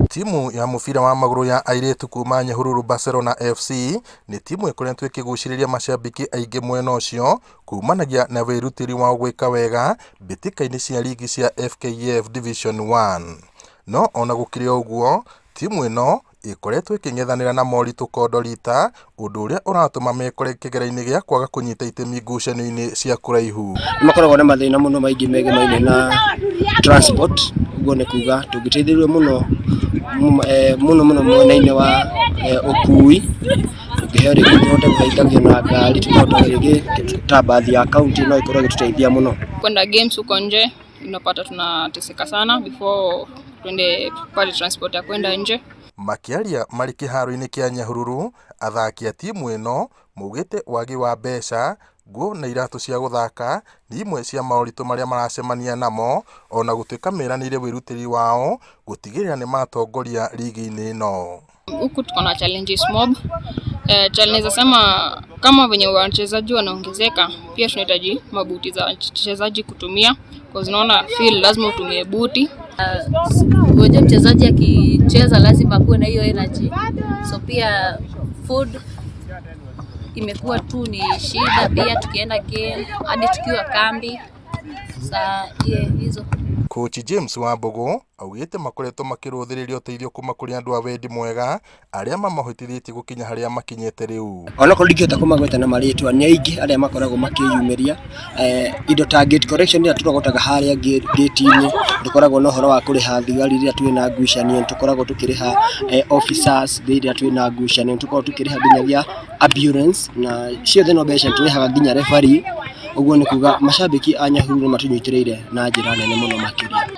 Timu ya mubira wa maguru ya airĩtu kuma Nyahururu Barcelona FC nĩ timu ĩkoretwo ĩkĩgucĩrĩria macambĩki aingĩ mwena ũcio kumanagia na wĩrutĩri wa gwĩka wega mbĩtĩka-inĩ cia ligi cia FKF Division 1. No ona gũkĩrĩ ũguo, timu ĩno ĩkoretwo ĩkĩng'ethanĩra na moritũ kondo rita, ũndũ ũrĩa ũratũma mekore kĩgera-inĩ gĩa kwaga kũnyita itemi ngucanio-inĩ cia kũraihu. Makoragwo na mathĩna mũno maingĩ megemainie na transport, ũguo nĩ kuga tũngĩteithĩrĩrio mũno mwena-inĩ wa ũkui, tũngĩheo rĩngĩ tũhote gũteithagio na ngari, tũkahota rĩngĩ ta bathi ya kaunti no ikorwo igĩtũteithia mũno. Kwenda games huko nje unapata tunateseka sana before twende pale transport ya kwenda nje. Makiaria marĩ kĩharo-inĩ kĩa Nyahururu, athaki a timu ĩno maugĩte wagi wa mbeca, nguo na iratũ cia gũthaka nĩ imwe cia maũritũ marĩa maracemania namo, ona gũtuĩka meranĩire wĩrutĩri wao gũtigĩrĩra nĩ matongoria ligi-inĩ ĩno. Huku tuko na challenges mob. Challenge sema kama venye wachezaji wanaongezeka, pia tunahitaji mabuti za wachezaji kutumia, kwa unaona feel lazima utumie buti. Ngoja mchezaji akicheza lazima kuwe na hiyo energy. So pia food imekuwa tu ni shida, pia tukienda game hadi tukiwa kambi. Hizo. Coach James Wambugu augĩte makoretwo makĩrũthĩrĩria ũteithio kuma kũrĩ andũ a wendi mwega arĩa mamahotithĩtie gũkinya harĩa makinyĩte rĩu. Ona korwo ndingĩhota kũmagweta na marĩtwa, nĩ aingĩ arĩa makoragwo makĩyumĩria indo ta gate correction rĩrĩa tũrogotaga harĩa gate-inĩ, tũkoragwo na ũhoro wa kũrĩha thigari rĩrĩa twĩna ngucanio, tũkoragwo tũkĩrĩha officers rĩrĩa twĩna ngucanio, tũkoragwo tũkĩrĩha nginyagia ambulance, na ciothe no mbeca tũrĩhaga nginya referee. Ũguo nĩ kuga macambĩki a Nyahururu matũnyitĩrĩire na njĩra nene mũno makĩria.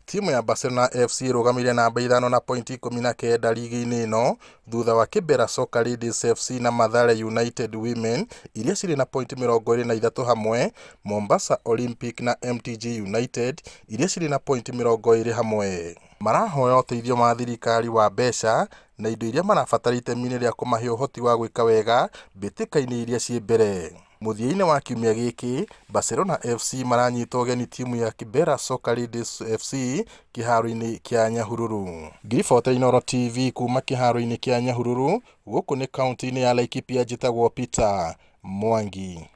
Timu ya Barcelona FC ĩrũgamĩrĩire namba 5 na pointi 19 ligi-inĩ ĩno, thutha wa Kibera Soccer Ladies FC na Mathare United Women iria cirĩ na pointi 23 hamwe, Mombasa Olympic na MTG United iria cirĩ na pointi 20 hamwe. Marahoya ũteithio wa thirikari wa mbeca na indo iria marabatara itemi-inĩ rĩa kũmahe ũhoti wa gwĩka wega mbĩtĩka-inĩ iria ciĩ mbere. Mũthia-inĩ wa kiumia gĩkĩ, Barcelona FC maranyita ũgeni timu ya Kibera Soccer Ladies FC kĩharo-inĩ kĩa Nyahururu. Ngiribota Inooro TV kuma kĩharo-inĩ kĩa Nyahururu, gũkũ nĩ kaunti-inĩ ya Laikipia, njĩtagwo Peter Mwangi.